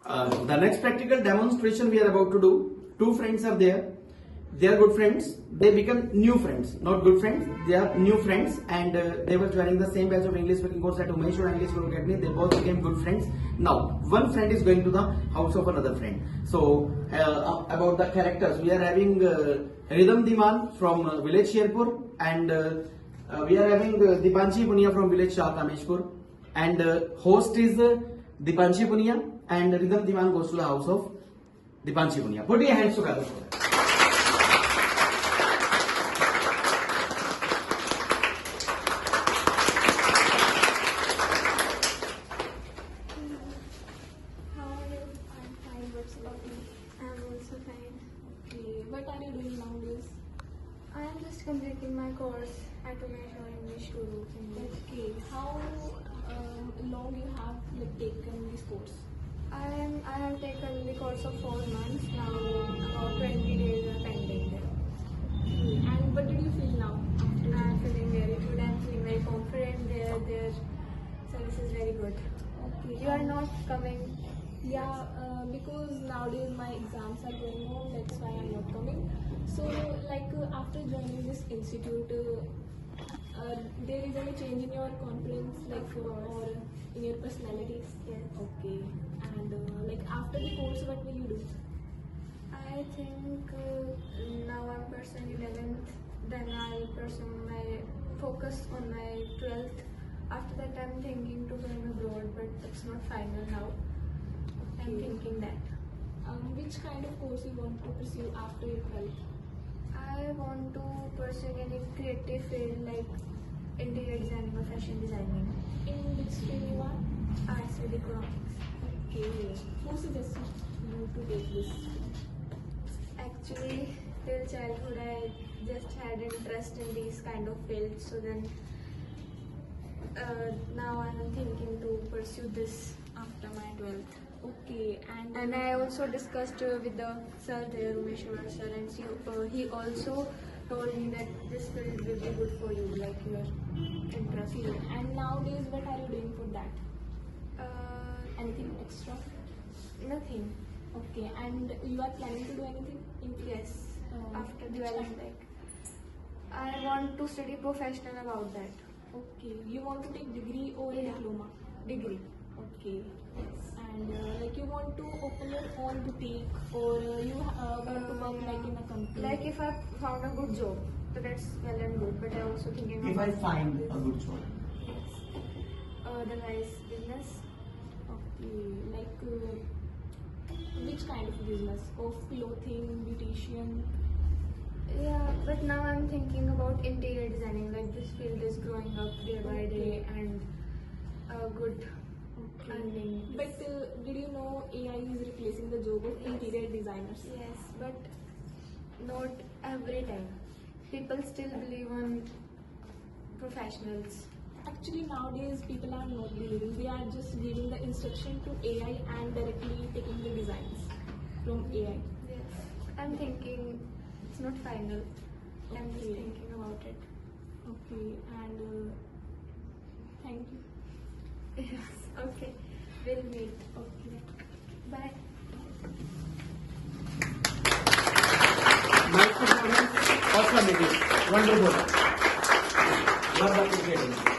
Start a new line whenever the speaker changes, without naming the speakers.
The next practical demonstration we are about to do. Two friends are there. They are good friends. They become new friends, not good friends. They are new friends, and they were joining the same batch of English speaking course at Umesh Arora English Guru. They both became good friends. Now, one friend is going to the house of another friend. So, about the characters, we are having Ridham Diman from village Sherpur, and we are having Dipanshi Punia from village Shah Kameshpur, and host is Dipanshi Punia, and Ridham Diman goes to the house of Dipanshi Punia. Put your hands together for that.
I'm also fine.
Okay, what are you doing nowadays?
I am just completing my course at Umesh Arora English Guru.
Okay, how long you have taken this course?
I have taken the course of 4 months now. About 20 days are pending there.
Okay, and what did you feel now?
I am feeling very good. I am feeling very confident there. Their service is very good.
Okay,
You are not coming.
Yeah, because nowadays my exams are going on, that's why I'm not coming. So, after joining this institute, there is any change in your confidence, or in your personalities?
Yes.
Okay, and after the course, what will you do?
I think now I'm pursuing 11th. Then I'll pursue my focus on my 12th. After that, I'm thinking to go abroad, but it's not final now. I'm thinking that.
Which kind of course you want to pursue after your 12th?
I want to pursue any creative field like interior designing or fashion designing.
In which stream you are?
I study economics.
Okay. Who suggested you to take this?
Actually, till childhood, I just had interest in these kind of fields. So then, now I'm thinking to pursue this after my 12th.
Okay,
And I also discussed with the sir there, Umesh Arora sir, and he also told me that this field will be good for you, like your interest.
okay. And nowadays, what are you doing for that? Anything extra?
Nothing.
Okay, and you are planning to do anything?
Yes. After
which
12th,
kind?
I want to study professional about that.
Okay, you want to take degree or a
Yeah.
diploma?
Degree.
Okay. And you want to open your own boutique, or you want to work in a company?
Like if I found a good job, so that's well and good. But I also thinking
If I
about
find a good job.
otherwise business.
Okay, which kind of business? Of clothing, beautician?
Yeah, but now I'm thinking about interior designing. Like this field is growing up day by day, and good earning.
But did you know AI is replacing the job of interior designers?
Yes, but not every time. People still believe on professionals.
Actually, nowadays people are not believing. They are just giving the instruction to AI and directly taking the designs from AI.
Yes, I'm thinking it's not final. I'm just
Okay.
thinking about it.
Okay, and thank you.
Yes, okay. We'll meet.
Okay.
Bye.
Nice performance. Awesome it is. Wonderful. Love appreciating.